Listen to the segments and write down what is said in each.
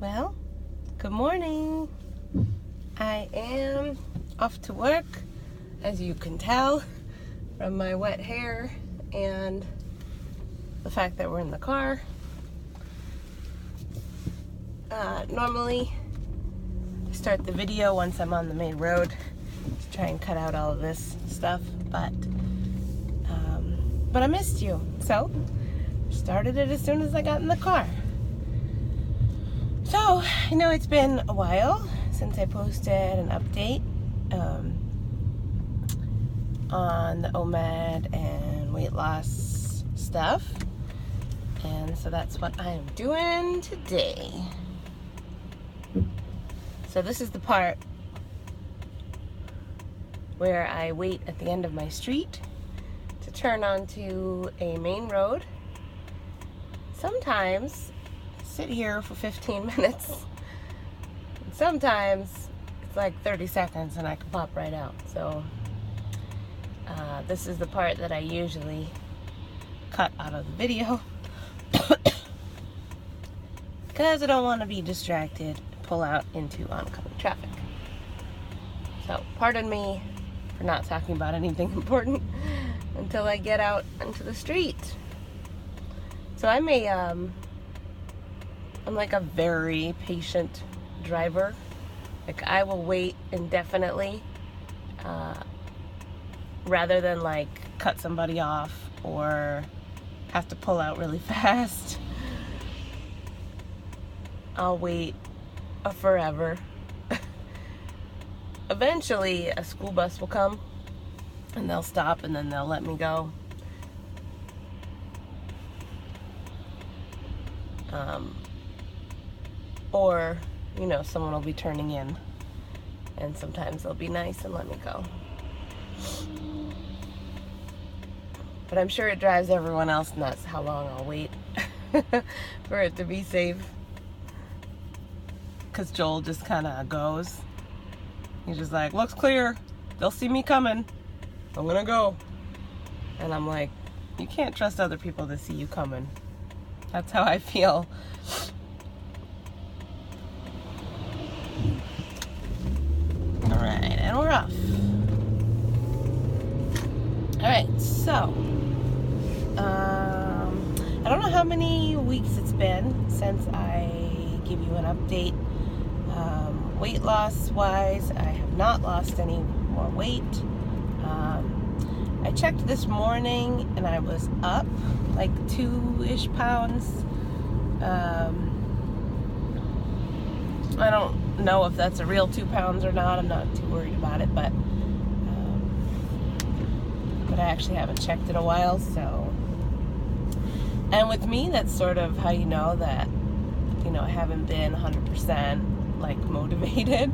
Well, good morning. I am off to work, as you can tell from my wet hair and the fact that we're in the car. Normally, I start the video once I'm on the main road to try and cut out all of this stuff, but I missed you, so started it as soon as I got in the car. So, it's been a while since I posted an update on the OMAD and weight loss stuff. And so that's what I'm doing today. So this is the part where I wait at the end of my street to turn onto a main road. Sometimes sit here for 15 minutes. And sometimes it's like 30 seconds and I can pop right out. So this is the part that I usually cut out of the video because I don't want to be distracted, pull out into oncoming traffic. So pardon me for not talking about anything important until I get out into the street. So I'm like a very patient driver. Like, I will wait indefinitely rather than like cut somebody off or have to pull out really fast. I'll wait forever. Eventually a school bus will come and they'll stop and then they'll let me go. Or, someone will be turning in and sometimes they'll be nice and let me go. But I'm sure it drives everyone else nuts how long I'll wait for it to be safe. Because Joel just kind of goes. He's just like, looks clear. They'll see me coming. I'm gonna go. And I'm like, you can't trust other people to see you coming. That's how I feel. Alright, and we're off. Alright, so I don't know how many weeks it's been since I give you an update. Weight loss wise, I have not lost any more weight. I checked this morning and I was up like 2-ish pounds. I don't know if that's a real 2 pounds or not. I'm not too worried about it, but I actually haven't checked in a while. So, and with me, that's sort of how you know that I haven't been 100% like motivated,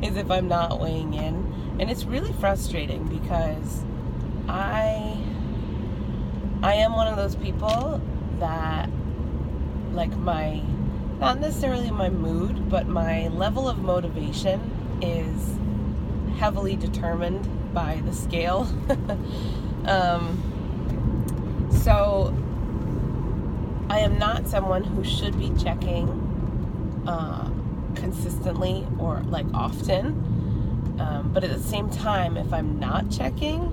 is if I'm not weighing in. And it's really frustrating because I am one of those people that, like, not necessarily my mood, but my level of motivation is heavily determined by the scale. So I am not someone who should be checking consistently or like often, but at the same time, if I'm not checking,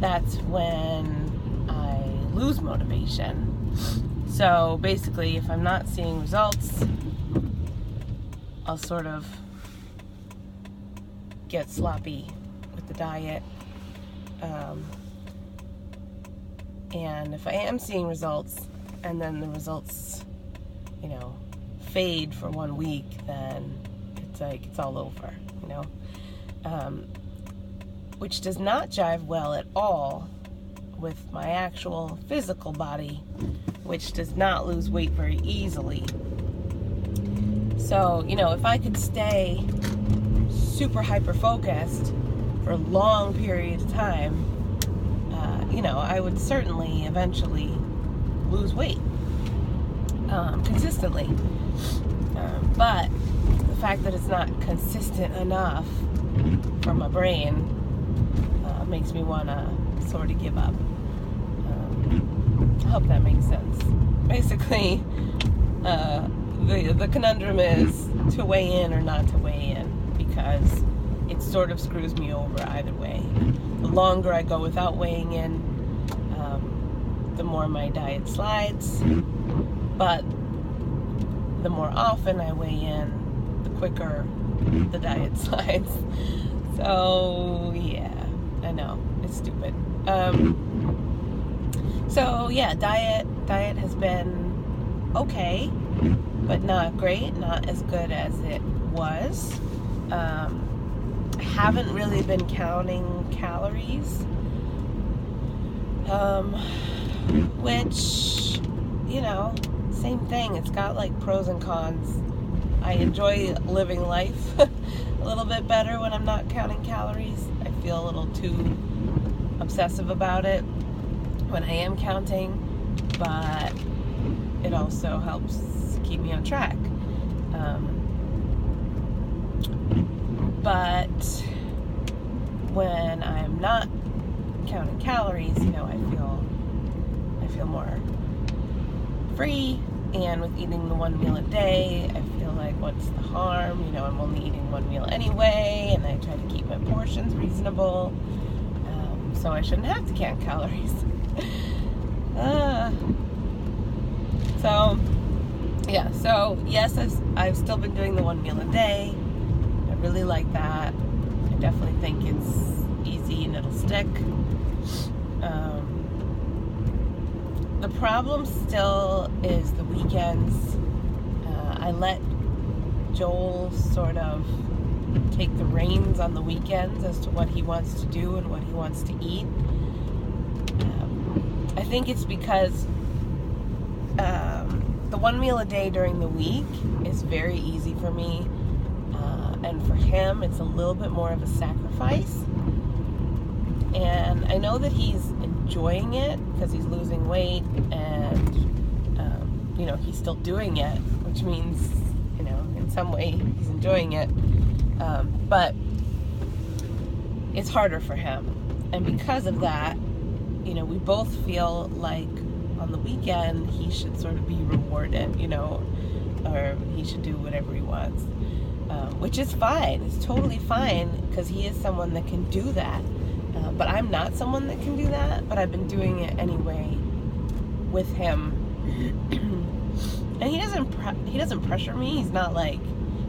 that's when I lose motivation. So basically, if I'm not seeing results, I'll sort of get sloppy with the diet. And if I am seeing results and then the results, fade for 1 week, then it's like it's all over, which does not jive well at all with my actual physical body, which does not lose weight very easily. So, if I could stay super hyper focused for long periods of time, I would certainly eventually lose weight consistently. But the fact that it's not consistent enough for my brain makes me want to sort of give up. I hope that makes sense. Basically, the conundrum is to weigh in or not to weigh in, because it sort of screws me over either way. The longer I go without weighing in, the more my diet slides, but the more often I weigh in, the quicker the diet slides. So yeah, I know, it's stupid. So yeah, diet has been okay, but not great, not as good as it was. I haven't really been counting calories, which, you know, same thing. It's got like pros and cons. I enjoy living life a little bit better when I'm not counting calories. I feel a little too obsessive about it when I am counting, but it also helps keep me on track. But when I'm not counting calories, you know, I feel more free. And with eating the one meal a day, I feel like, what's the harm? You know, I'm only eating one meal anyway, and I try to keep my portions reasonable, so I shouldn't have to count calories. So yeah, so yes, I've still been doing the one meal a day. I really like that. I definitely think it's easy and it'll stick. The problem still is the weekends. I let Joel sort of take the reins on the weekends as to what he wants to do and what he wants to eat. I think it's because the one meal a day during the week is very easy for me, and for him it's a little bit more of a sacrifice. And I know that he's enjoying it because he's losing weight, and you know, he's still doing it, which means, you know, in some way he's enjoying it, but it's harder for him. And because of that, you know, we both feel like on the weekend he should sort of be rewarded, you know, or he should do whatever he wants, which is fine. It's totally fine, because he is someone that can do that. But I'm not someone that can do that, but I've been doing it anyway with him. And he doesn't pressure me. He's not like,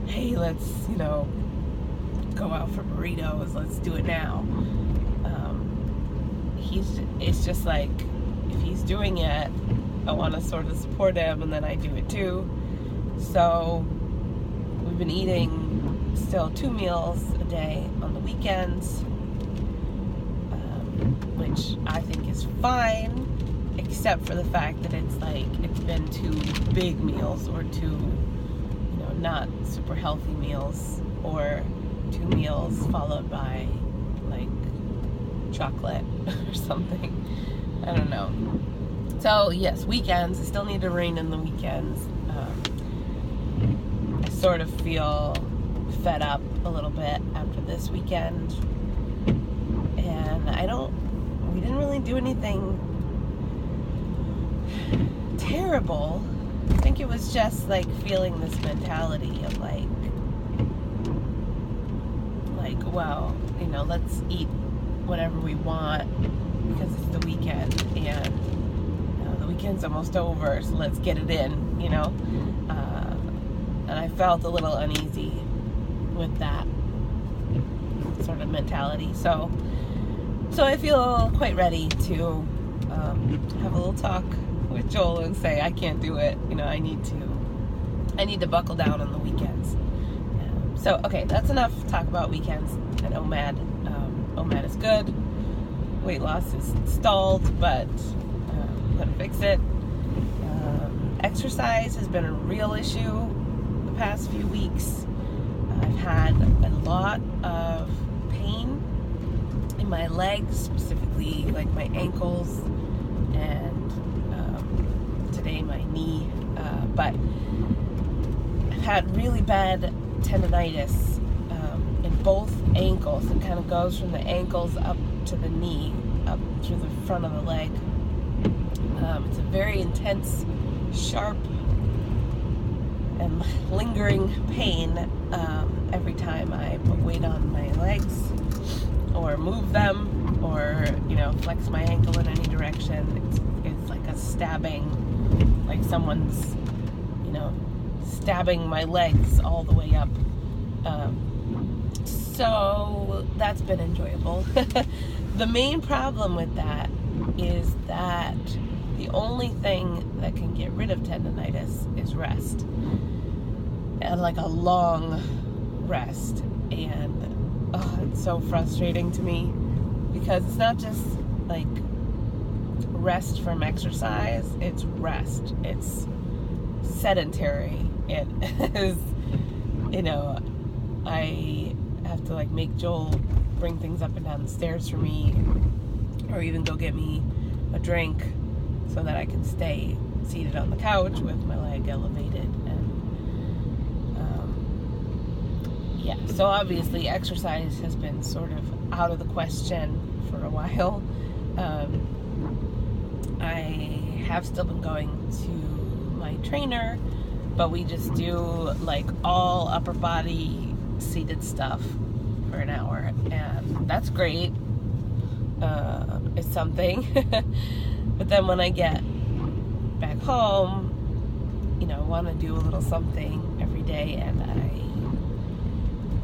hey, let's, you know, go out for burritos, let's do it now. It's just like, if he's doing it, I want to sort of support him, and then I do it too. So we've been eating still 2 meals a day on the weekends, which I think is fine, except for the fact that it's like, it's been 2 big meals, or 2, you know, not super healthy meals, or 2 meals followed by like chocolate or something. I don't know. So yes, weekends, I still need to rein in the weekends. I sort of feel fed up a little bit after this weekend, and we didn't really do anything terrible. I think it was just like feeling this mentality of like, well, you know, let's eat whatever we want because it's the weekend, and the weekend's almost over, so let's get it in, you know. And I felt a little uneasy with that sort of mentality. So I feel quite ready to have a little talk with Joel and say, I can't do it. You know, I need to buckle down on the weekends. So okay, that's enough talk about weekends and OMAD. OMAD is good. Weight loss is stalled, but I'm gonna fix it. Exercise has been a real issue the past few weeks. I've had a lot of pain in my legs, specifically like my ankles, and today my knee, but I've had really bad tendonitis in both ankles. It kind of goes from the ankles up to the knee, up through the front of the leg. It's a very intense, sharp, and and lingering pain every time I put weight on my legs or move them or, flex my ankle in any direction. It's like a stabbing, like someone's, stabbing my legs all the way up. So that's been enjoyable. The main problem with that is that the only thing that can get rid of tendonitis is rest, and like a long rest. And it's so frustrating to me because it's not just like rest from exercise, it's rest. It's sedentary. It is, I have to like make Joel bring things up and down the stairs for me, or even go get me a drink so that I can stay seated on the couch with my leg elevated. And so obviously exercise has been sort of out of the question for a while. I have still been going to my trainer, but we just do like all upper body seated stuff for an hour, and that's great. It's something. But then when I get back home, I want to do a little something every day, and I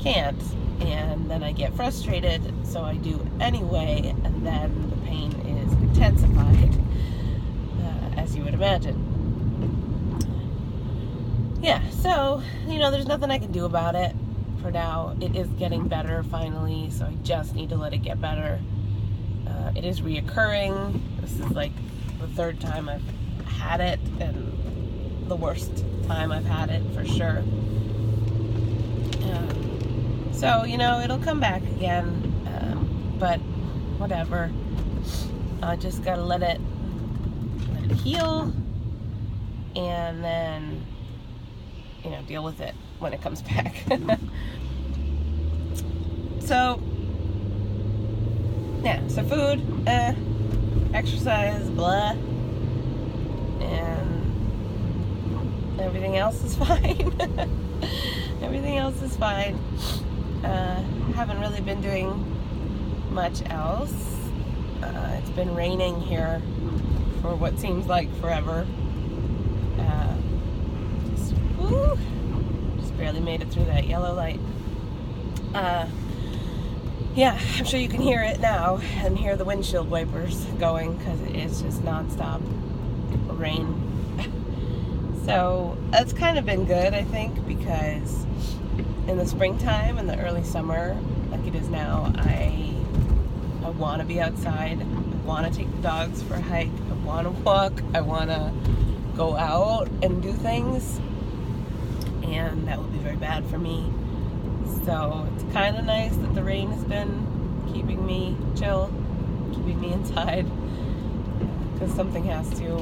can't. And then I get frustrated, so I do anyway, and then the pain is intensified, as you would imagine. Yeah, so, there's nothing I can do about it for now. It is getting better finally, so I just need to let it get better. It is reoccurring. This is like the third time I've had it, and the worst time I've had it for sure. So, it'll come back again, but whatever. I just gotta let it heal, and then, deal with it when it comes back. So food, exercise, blah, and everything else is fine. Everything else is fine. Haven't really been doing much else. It's been raining here for what seems like forever. Just barely made it through that yellow light. Yeah, I'm sure you can hear it now and hear the windshield wipers going because it's just nonstop rain. So that's kind of been good, I think, because in the springtime and the early summer, like it is now, I want to be outside. I want to take the dogs for a hike. I want to walk. I want to go out and do things. And that would be very bad for me. So it's kind of nice that the rain has been keeping me chill, keeping me inside, because something has to.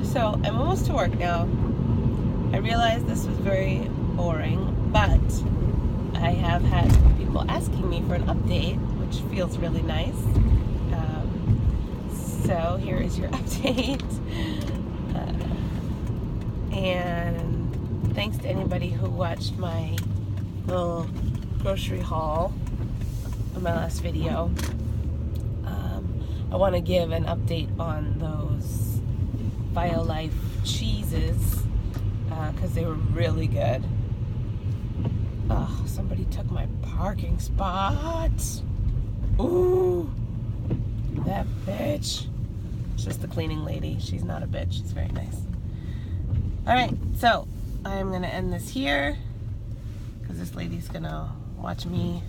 So I'm almost to work now. I realized this was very boring, but I have had people asking me for an update, which feels really nice. So here is your update. And thanks to anybody who watched my little grocery haul on my last video. I want to give an update on those BioLife cheeses because they were really good. Oh, somebody took my parking spot. Ooh, that bitch. It's just the cleaning lady. She's not a bitch. She's very nice. Alright, so I'm going to end this here because this lady's going to watch me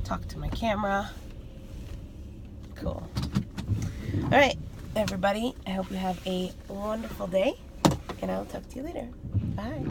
talk to my camera. Cool. Alright, everybody, I hope you have a wonderful day, and I'll talk to you later. Bye.